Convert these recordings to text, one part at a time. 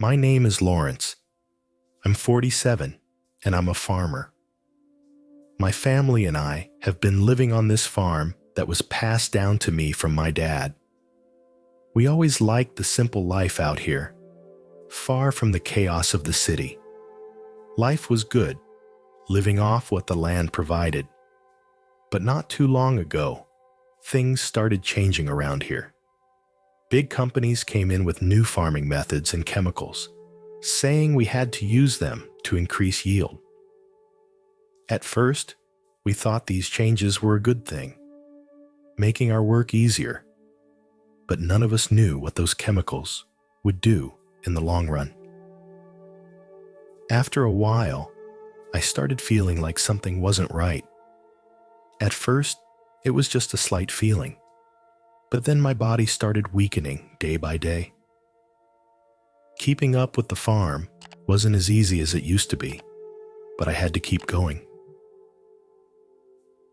My name is Lawrence. I'm 47, and I'm a farmer. My family and I have been living on this farm that was passed down to me from my dad. We always liked the simple life out here, far from the chaos of the city. Life was good, living off what the land provided. But not too long ago, things started changing around here. Big companies came in with new farming methods and chemicals, saying we had to use them to increase yield. At first, we thought these changes were a good thing, making our work easier. But none of us knew what those chemicals would do in the long run. After a while, I started feeling like something wasn't right. At first, it was just a slight feeling, but then my body started weakening day by day. Keeping up with the farm wasn't as easy as it used to be, but I had to keep going.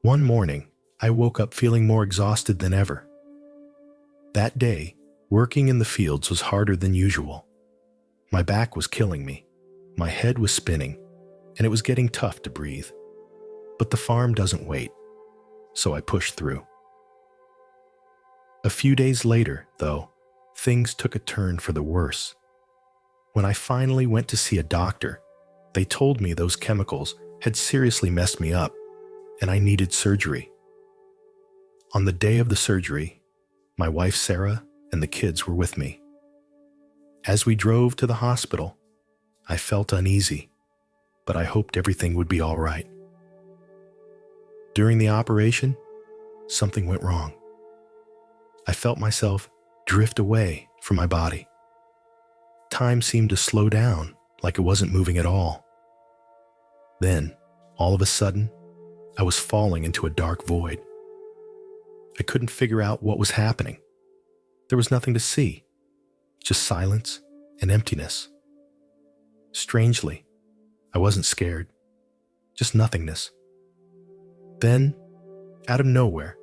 One morning, I woke up feeling more exhausted than ever. That day, working in the fields was harder than usual. My back was killing me, my head was spinning, and it was getting tough to breathe. But the farm doesn't wait, so I pushed through. A few days later, though, things took a turn for the worse. When I finally went to see a doctor, they told me those chemicals had seriously messed me up, and I needed surgery. On the day of the surgery, my wife Sarah and the kids were with me. As we drove to the hospital, I felt uneasy, but I hoped everything would be all right. During the operation, something went wrong. I felt myself drift away from my body. Time seemed to slow down, like it wasn't moving at all. Then, all of a sudden, I was falling into a dark void. I couldn't figure out what was happening. There was nothing to see, just silence and emptiness. Strangely, I wasn't scared, just nothingness. Then, out of nowhere,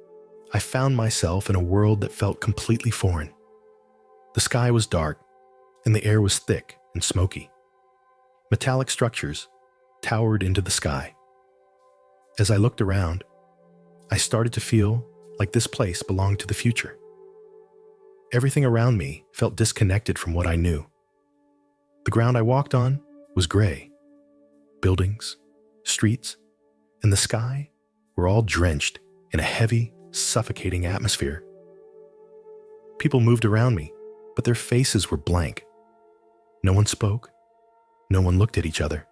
I found myself in a world that felt completely foreign. The sky was dark, and the air was thick and smoky. Metallic structures towered into the sky. As I looked around, I started to feel like this place belonged to the future. Everything around me felt disconnected from what I knew. The ground I walked on was gray. Buildings, streets, and the sky were all drenched in a heavy, suffocating atmosphere. People moved around me, but their faces were blank. No one spoke. No one looked at each other.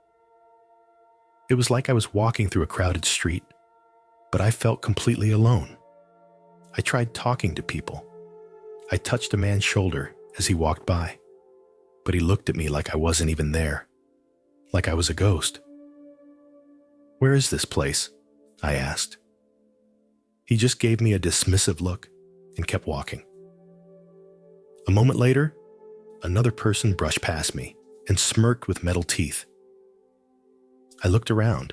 It was like I was walking through a crowded street, but I felt completely alone. I tried talking to people. I touched a man's shoulder as he walked by, but he looked at me like I wasn't even there, like I was a ghost. "Where is this place?" I asked. He just gave me a dismissive look and kept walking. A moment later, another person brushed past me and smirked with metal teeth. I looked around,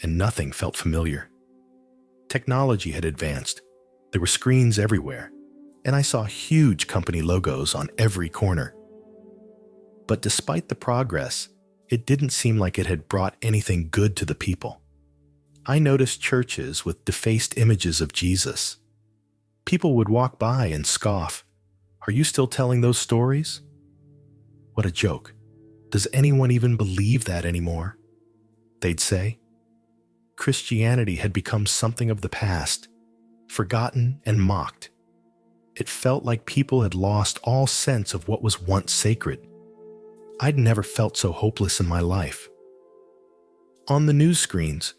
and nothing felt familiar. Technology had advanced. There were screens everywhere, and I saw huge company logos on every corner. But despite the progress, it didn't seem like it had brought anything good to the people. I noticed churches with defaced images of Jesus. People would walk by and scoff, "Are you still telling those stories?" What a joke. Does anyone even believe that anymore? They'd say. Christianity had become something of the past, forgotten and mocked. It felt like people had lost all sense of what was once sacred. I'd never felt so hopeless in my life. On the news screens,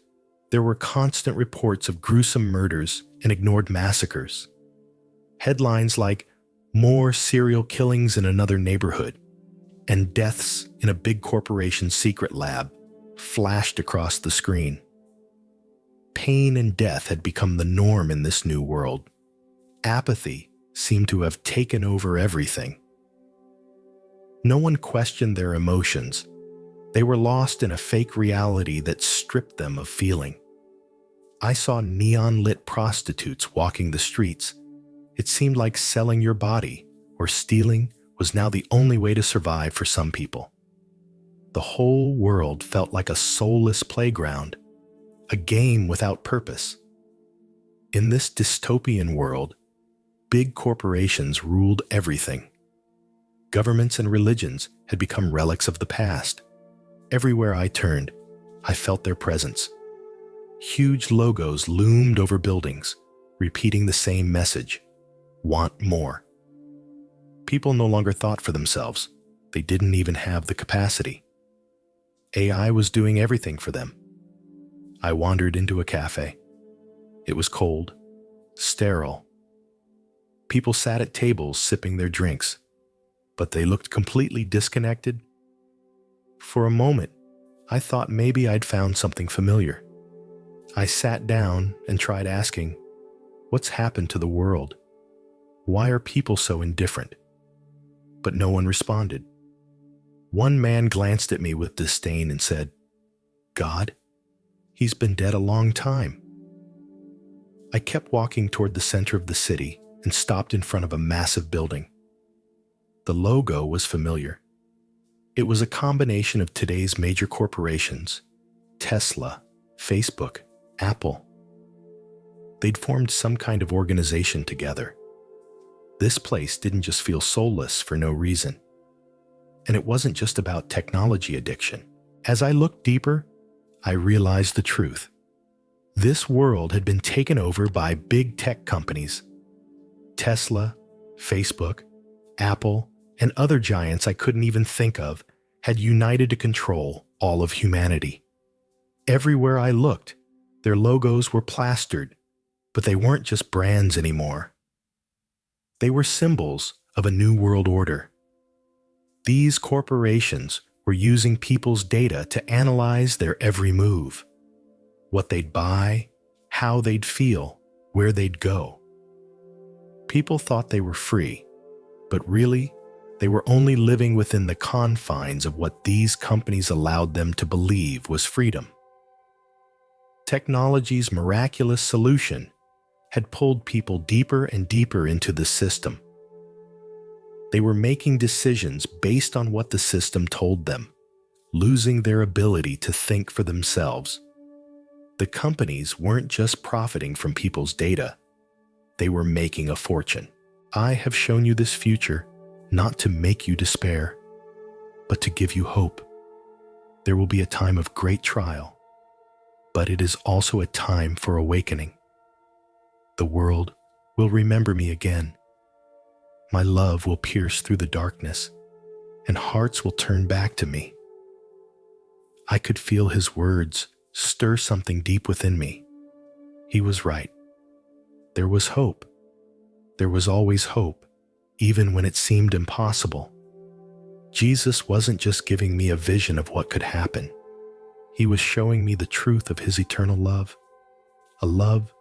there were constant reports of gruesome murders and ignored massacres. Headlines like, "More serial killings in another neighborhood," and "Deaths in a big corporation's secret lab," flashed across the screen. Pain and death had become the norm in this new world. Apathy seemed to have taken over everything. No one questioned their emotions. They were lost in a fake reality that stripped them of feeling. I saw neon-lit prostitutes walking the streets. It seemed like selling your body or stealing was now the only way to survive for some people. The whole world felt like a soulless playground, a game without purpose. In this dystopian world, big corporations ruled everything. Governments and religions had become relics of the past. Everywhere I turned, I felt their presence. Huge logos loomed over buildings, repeating the same message: want more. People no longer thought for themselves. They didn't even have the capacity. AI was doing everything for them. I wandered into a cafe. It was cold, sterile. People sat at tables sipping their drinks, but they looked completely disconnected. For a moment, I thought maybe I'd found something familiar. I sat down and tried asking, what's happened to the world? Why are people so indifferent? But no one responded. One man glanced at me with disdain and said, God? He's been dead a long time. I kept walking toward the center of the city and stopped in front of a massive building. The logo was familiar. It was a combination of today's major corporations: Tesla, Facebook, Apple. They'd formed some kind of organization together. This place didn't just feel soulless for no reason. And it wasn't just about technology addiction. As I looked deeper, I realized the truth. This world had been taken over by big tech companies. Tesla, Facebook, Apple, and other giants I couldn't even think of had united to control all of humanity. Everywhere I looked, their logos were plastered, but they weren't just brands anymore. They were symbols of a new world order. These corporations were using people's data to analyze their every move: what they'd buy, how they'd feel, where they'd go. People thought they were free, but really, they were only living within the confines of what these companies allowed them to believe was freedom. Technology's miraculous solution had pulled people deeper and deeper into the system. They were making decisions based on what the system told them, losing their ability to think for themselves. The companies weren't just profiting from people's data. They were making a fortune. I have shown you this future not to make you despair, but to give you hope. There will be a time of great trial, but it is also a time for awakening. The world will remember me again. My love will pierce through the darkness, and hearts will turn back to me. I could feel his words stir something deep within me. He was right. There was hope. There was always hope, even when it seemed impossible. Jesus wasn't just giving me a vision of what could happen. He was showing me the truth of his eternal love, a love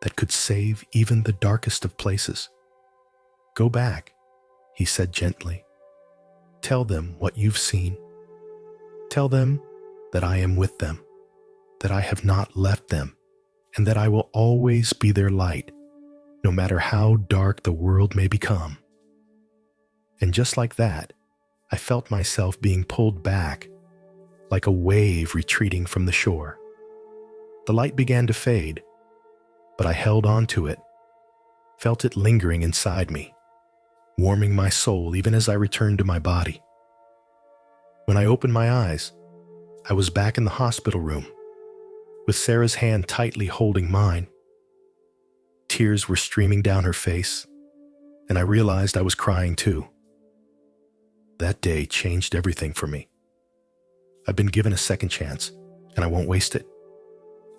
that could save even the darkest of places. Go back, he said gently. Tell them what you've seen. Tell them that I am with them, that I have not left them, and that I will always be their light, no matter how dark the world may become. And just like that, I felt myself being pulled back, like a wave retreating from the shore. The light began to fade, but I held on to it, felt it lingering inside me, warming my soul even as I returned to my body. When I opened my eyes, I was back in the hospital room, with Sarah's hand tightly holding mine. Tears were streaming down her face, and I realized I was crying too. That day changed everything for me. I've been given a second chance, and I won't waste it.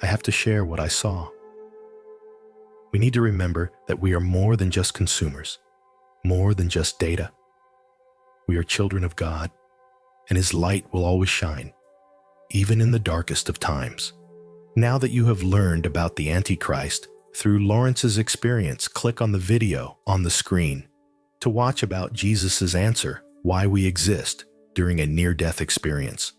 I have to share what I saw. We need to remember that we are more than just consumers, more than just data. We are children of God, and his light will always shine, even in the darkest of times. Now that you have learned about the Antichrist through Lawrence's experience, click on the video on the screen to watch about Jesus' answer, why we exist, during a near-death experience.